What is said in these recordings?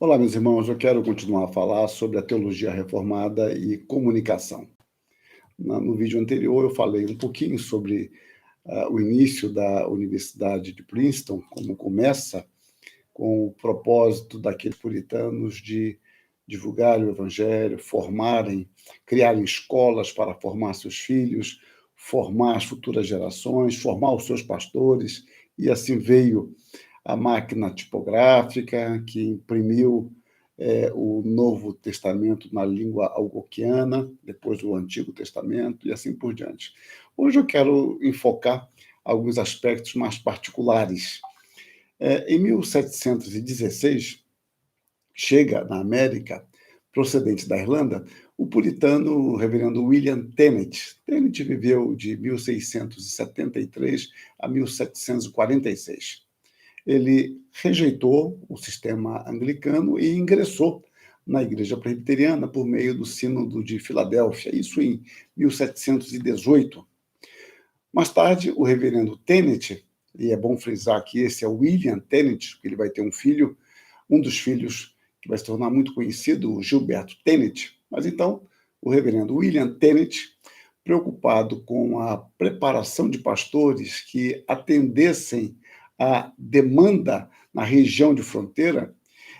Olá, meus irmãos, eu quero continuar a falar sobre a teologia reformada e comunicação. No vídeo anterior, eu falei um pouquinho sobre o início da Universidade de Princeton, como começa com o propósito daqueles puritanos de divulgarem o evangelho, criarem escolas para formar seus filhos, formar as futuras gerações, formar os seus pastores, e assim veio a máquina tipográfica, que imprimiu o Novo Testamento na língua algonquiana, depois o Antigo Testamento, e assim por diante. Hoje eu quero enfocar alguns aspectos mais particulares. Em 1716, chega na América, procedente da Irlanda, o puritano reverendo William Tennent. Tennent viveu de 1673 a 1746. Ele rejeitou o sistema anglicano e ingressou na Igreja Presbiteriana por meio do Sínodo de Filadélfia, isso em 1718. Mais tarde, o reverendo Tennent, e é bom frisar que esse é o William Tennent, porque ele vai ter um filho, um dos filhos que vai se tornar muito conhecido, o Gilberto Tennent. Mas então, o reverendo William Tennent, preocupado com a preparação de pastores que atendessem a demanda na região de fronteira,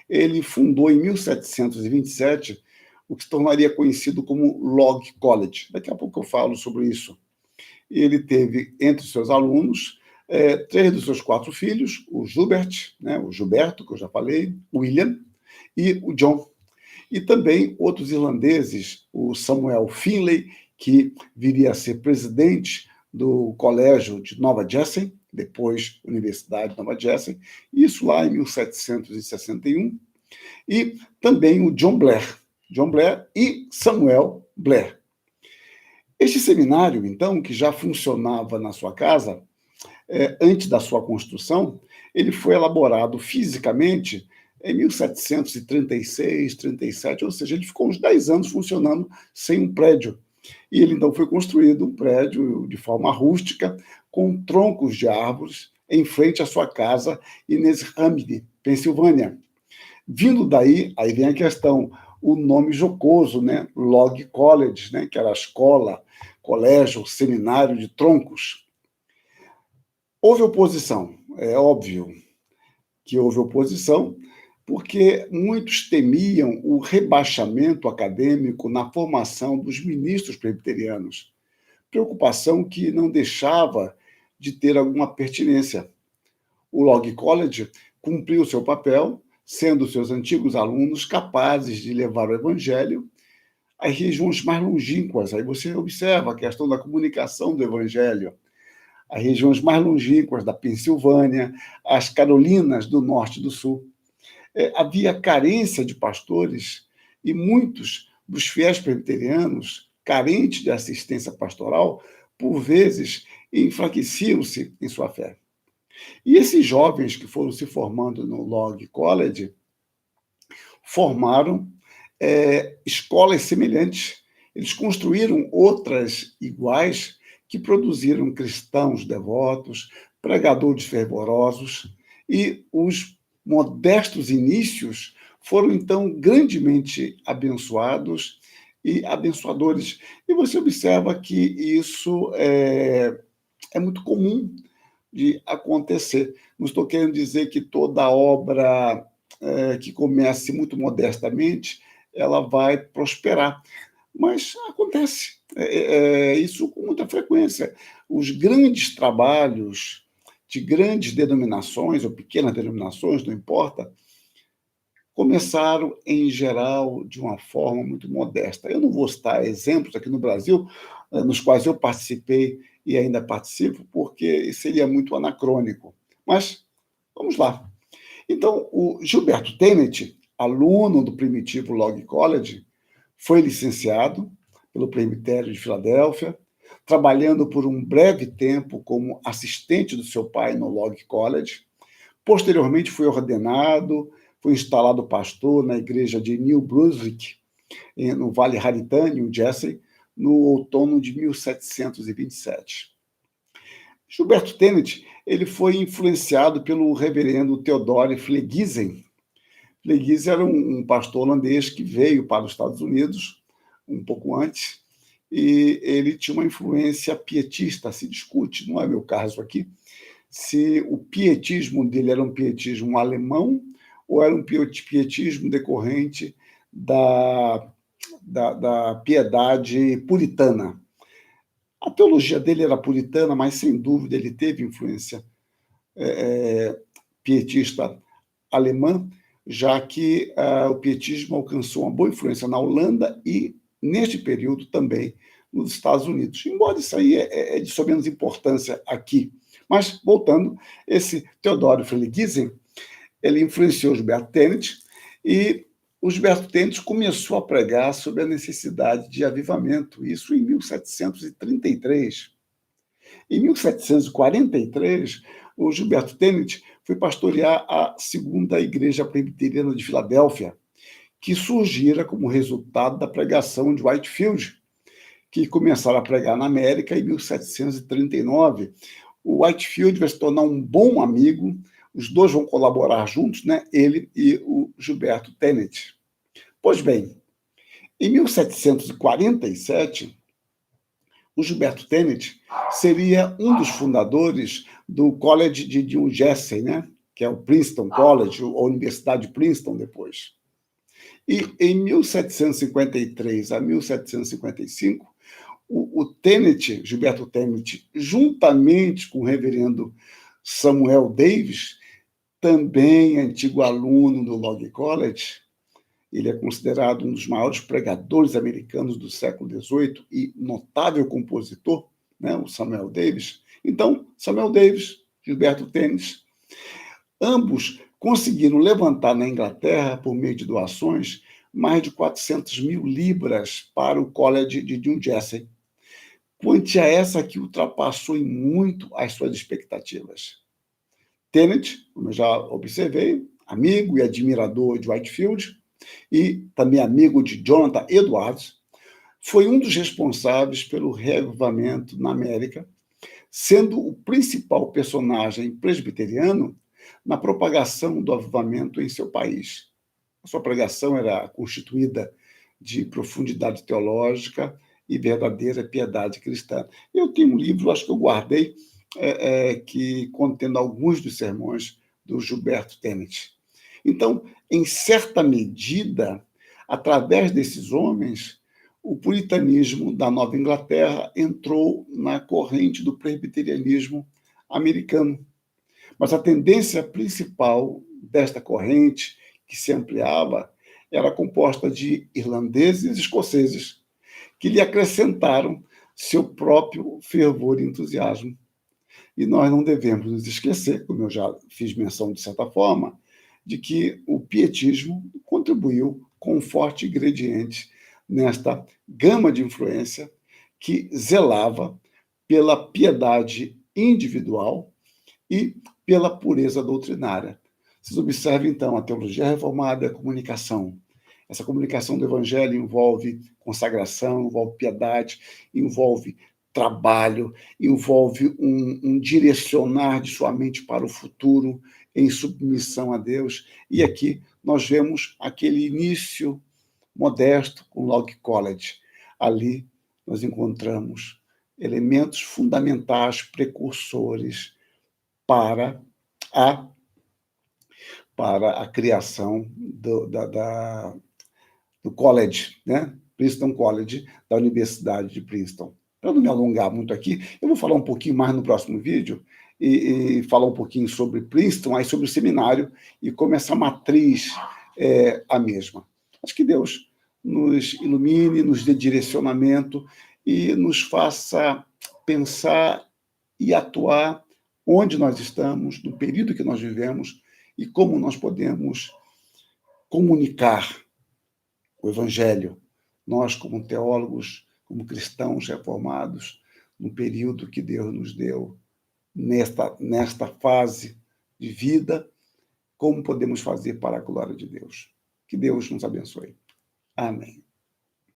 ele fundou em 1727 o que se tornaria conhecido como Log College. Daqui a pouco eu falo sobre isso. Ele teve entre seus alunos 3 dos seus 4 filhos, o Gilberto, que eu já falei, o William e o John. E também outros irlandeses, o Samuel Finlay, que viria a ser presidente do Colégio de Nova Jersey, depois Universidade de Nova Jersey, isso lá em 1761, e também o John Blair e Samuel Blair. Este seminário, então, que já funcionava na sua casa, antes da sua construção, ele foi elaborado fisicamente em 1736, 37, ou seja, ele ficou uns 10 anos funcionando sem um prédio. E ele, então, foi construído um prédio de forma rústica, com troncos de árvores, em frente à sua casa em Neshaminy, Pensilvânia. Vindo daí, aí vem a questão, o nome jocoso, né? Log College, né? Que era a escola, colégio, seminário de troncos. Houve oposição, é óbvio que houve oposição, porque muitos temiam o rebaixamento acadêmico na formação dos ministros presbiterianos, preocupação que não deixava de ter alguma pertinência. O Log College cumpriu seu papel, sendo seus antigos alunos capazes de levar o evangelho às regiões mais longínquas. Aí você observa a questão da comunicação do evangelho. As regiões mais longínquas da Pensilvânia, as Carolinas do Norte e do Sul. Havia carência de pastores e muitos dos fiéis presbiterianos, carentes de assistência pastoral, por vezes enfraqueciam-se em sua fé. E esses jovens que foram se formando no Log College formaram escolas semelhantes. Eles construíram outras iguais que produziram cristãos devotos, pregadores fervorosos, e os modestos inícios foram, então, grandemente abençoados e abençoadores. E você observa que isso é muito comum de acontecer. Não estou querendo dizer que toda obra que comece muito modestamente, ela vai prosperar. Mas acontece isso com muita frequência. Os grandes trabalhos de grandes denominações, ou pequenas denominações, não importa, começaram, em geral, de uma forma muito modesta. Eu não vou citar exemplos aqui no Brasil, nos quais eu participei e ainda participo, porque seria muito anacrônico. Mas, vamos lá. Então, o Gilberto Tennent, aluno do primitivo Log College, foi licenciado pelo Presbitério de Filadélfia, trabalhando por um breve tempo como assistente do seu pai no Log College. Posteriormente foi ordenado, foi instalado pastor na igreja de New Brunswick, no Vale Raritan, New Jersey, no outono de 1727. Gilberto Tennent ele foi influenciado pelo reverendo Theodore Flegisen. Leguise era um pastor holandês que veio para os Estados Unidos um pouco antes, e ele tinha uma influência pietista. Se discute, não é meu caso aqui, se o pietismo dele era um pietismo alemão ou era um pietismo decorrente da piedade puritana. A teologia dele era puritana, mas, sem dúvida, ele teve influência pietista alemã, já que o pietismo alcançou uma boa influência na Holanda e, neste período, também nos Estados Unidos. Embora isso aí é de sua menos importância aqui. Mas, voltando, esse Theodor Freilighisen, ele influenciou Gilberto Tennent, e o Gilberto Tennent começou a pregar sobre a necessidade de avivamento, isso em 1733. Em 1743, o Gilberto Tennent foi pastorear a Segunda Igreja Presbiteriana de Filadélfia, que surgira como resultado da pregação de Whitefield, que começaram a pregar na América em 1739. O Whitefield vai se tornar um bom amigo, os dois vão colaborar juntos, né? Ele e o Gilberto Tennent. Pois bem, em 1747, o Gilberto Tennent seria um dos fundadores do College de New Jersey, né? Que é o Princeton College, a Universidade de Princeton depois. E em 1753 a 1755, o Tennent, Gilberto Tennent, juntamente com o reverendo Samuel Davis, também antigo aluno do Log College, ele é considerado um dos maiores pregadores americanos do século XVIII e notável compositor, né, o Samuel Davis. Então, Samuel Davis, Gilberto Tennent, ambos conseguiram levantar na Inglaterra, por meio de doações, mais de 400 mil libras para o College de New Jersey, quantia essa que ultrapassou em muito as suas expectativas. Tennent, como eu já observei, amigo e admirador de Whitefield, e também amigo de Jonathan Edwards, foi um dos responsáveis pelo reavivamento na América, sendo o principal personagem presbiteriano na propagação do avivamento em seu país. A sua pregação era constituída de profundidade teológica e verdadeira piedade cristã. Eu tenho um livro, acho que eu guardei, que contendo alguns dos sermões do Gilberto Tennent. Então, em certa medida, através desses homens, o puritanismo da Nova Inglaterra entrou na corrente do presbiterianismo americano. Mas a tendência principal desta corrente, que se ampliava, era composta de irlandeses e escoceses, que lhe acrescentaram seu próprio fervor e entusiasmo. E nós não devemos nos esquecer, como eu já fiz menção de certa forma, de que o pietismo contribuiu com um forte ingrediente nesta gama de influência que zelava pela piedade individual e pela pureza doutrinária. Vocês observem, então, a teologia reformada e a comunicação. Essa comunicação do evangelho envolve consagração, envolve piedade, envolve trabalho, envolve um direcionar de sua mente para o futuro em submissão a Deus. E aqui nós vemos aquele início modesto com o Log College. Ali nós encontramos elementos fundamentais, precursores para a criação do college, né? Princeton College, da Universidade de Princeton. Para não me alongar muito aqui, eu vou falar um pouquinho mais no próximo vídeo e falar um pouquinho sobre Princeton, aí sobre o seminário e como essa matriz é a mesma. Acho que Deus nos ilumine, nos dê direcionamento e nos faça pensar e atuar onde nós estamos, no período que nós vivemos e como nós podemos comunicar o Evangelho, nós como teólogos, como cristãos reformados, no período que Deus nos deu, nesta fase de vida, como podemos fazer para a glória de Deus. Que Deus nos abençoe. Amém.